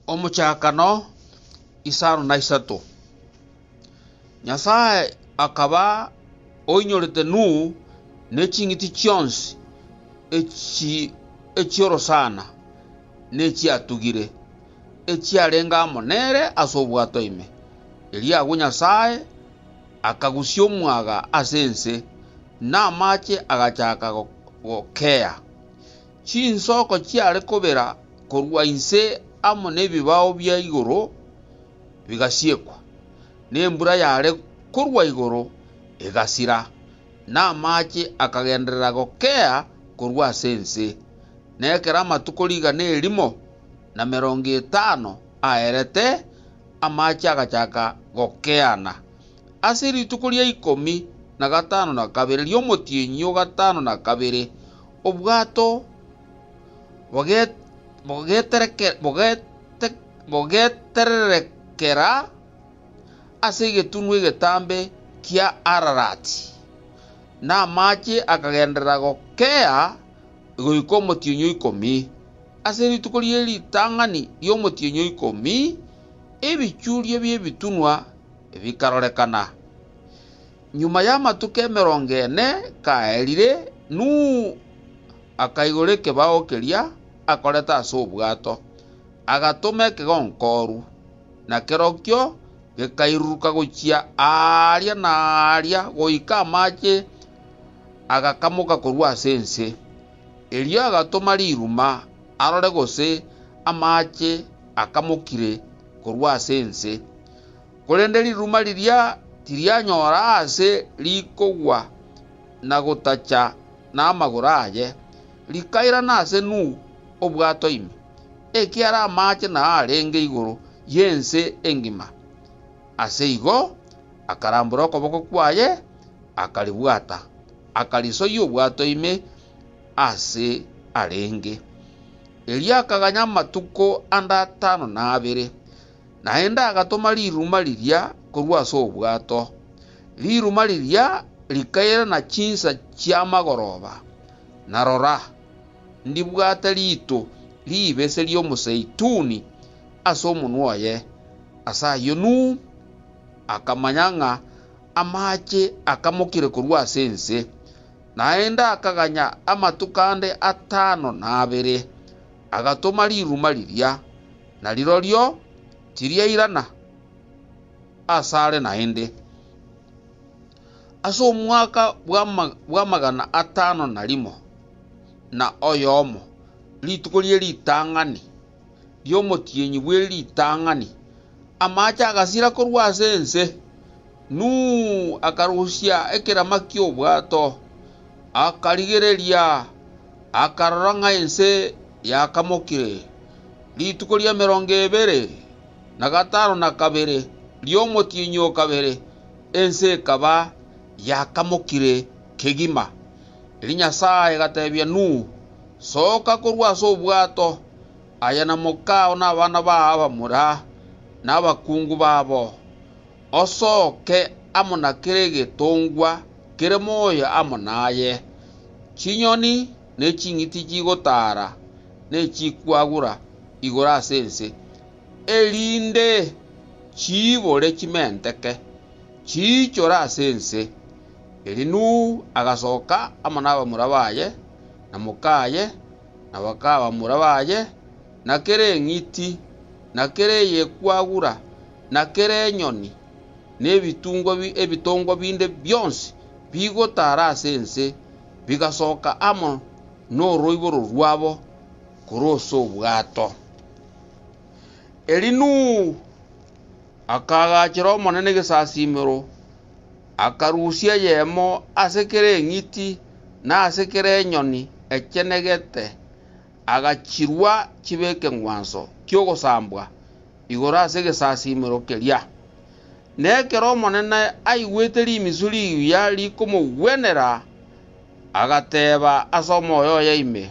Omuchakano isano na isato. Nyasaye akaba oinyorete nu nechingiti chionsi echioro sana nechiatugire echiarenga amonere asobwato ime eliago Nyasaye akagusio mwaga asense na amache agachaka gokea chinsoko chiare kobera korwa inse amo nebibao bya igoro bigasiekwa nembura yare korwa igoro egasira na amache akagenderera gokea korwa sense nekera amatukoriga nerimo na 50 aerete amache agachaka gokeana asiri tukoria 15 na kabere lyomotienyo 5 na kabere obwato bogeterekera asegetunwe getambe kia Ararati na amache akagenderera gokea goiko motienyo 10 aseri tukorie litang'ani lyomotienyo 10 ebichurie byebitunwa ebikarorekana nyuma ya matuke 40 kaerire nu akaigore kebao keria akoreta ase obwato agatome kegonkoru na kerokyo gekairuka gochia aria na aria goika amache agakamuka korwa asense erio agatoma riruma arore gose amache akamukire korwa asense korende riruma riria tirianyora ase likogwa na gotacha na amagora aye likaira na ase nu obwato ime ekiara amache na arenge igoro yense engima ase igo akarambura okoboko kwaye akalibwata akalisoya obwato ime ase arenge eria akaganya amatuko anda 52 naenda agatoma riruma riria korwa ase obwato riruma riria likaira na chinsa chia magoroba narora ndibwate rito libese lyomuseituni ase omonwa oye ase ayo nu akamanyanga amache akamukire korwa asense naenda akaganya amatukande 52 agatoma riruma riria na rirorio tiriairana asare naende ase omwaka bwa 501 na oyomo litukorie litang'ani lyomotienyi bwe litang'ani amache agasira korwa asense nu akarusia ekerama ky'obwato akarigereria akaroranga ense yakamokire litukoria 25 na kabere lyomotienyi kabere ense ekaba yakamokire kegima eri Nyasaye gatebia nu soka korwa ase obwato aya na mokao na abana babo bamura na abakungu babo osoke amo na kere getongwa kere moyo amo naye chinyoni ne ching'iti chigotara ne chikwagura igora asense elinde chibore chimenteke chichora asense elinu agasoka amo na abamura baye na mokaye na bakaba mura baye na kere ng'iti na kere yekwagura na kere nyoni nebitungwa binde byonsi bigotara asense bigasoka amo n'oroiboro rwabo koroso obwato elinu akagachira omonene gesasimiro akarusia yemo ase kere ng'iti na ase kere nyoni echenegete agachirwa chibeke ngwanso kyogosambwa igora ase gesasimiro keria nekero omonene aigwete rimisuri ya likomogwenera agateba ase omoyo oye ime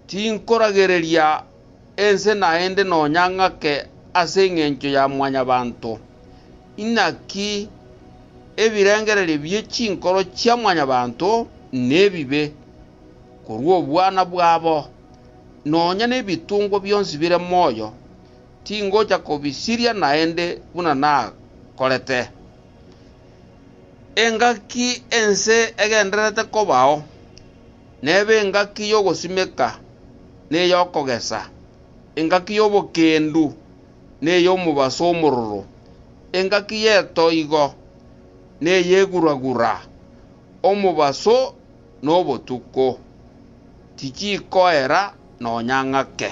tinkoragereria ense naende nonyang'ake ase eng'encho ya mwanyabanto inaki ebirengereri bye chinkoro chia mwanyabanto nebibe korwa obwana bwabo nonya nebitungo byonsi bire moyo tingoja kobisiria naende buna na korete engaki ense egenderete kobao nebe engaki yogosimeka ne yokogesa engaki yobokendu ne yomubaso omororo engaki yetoigo ne yeguragura omubaso nobotuko tichikoera nonyang'ake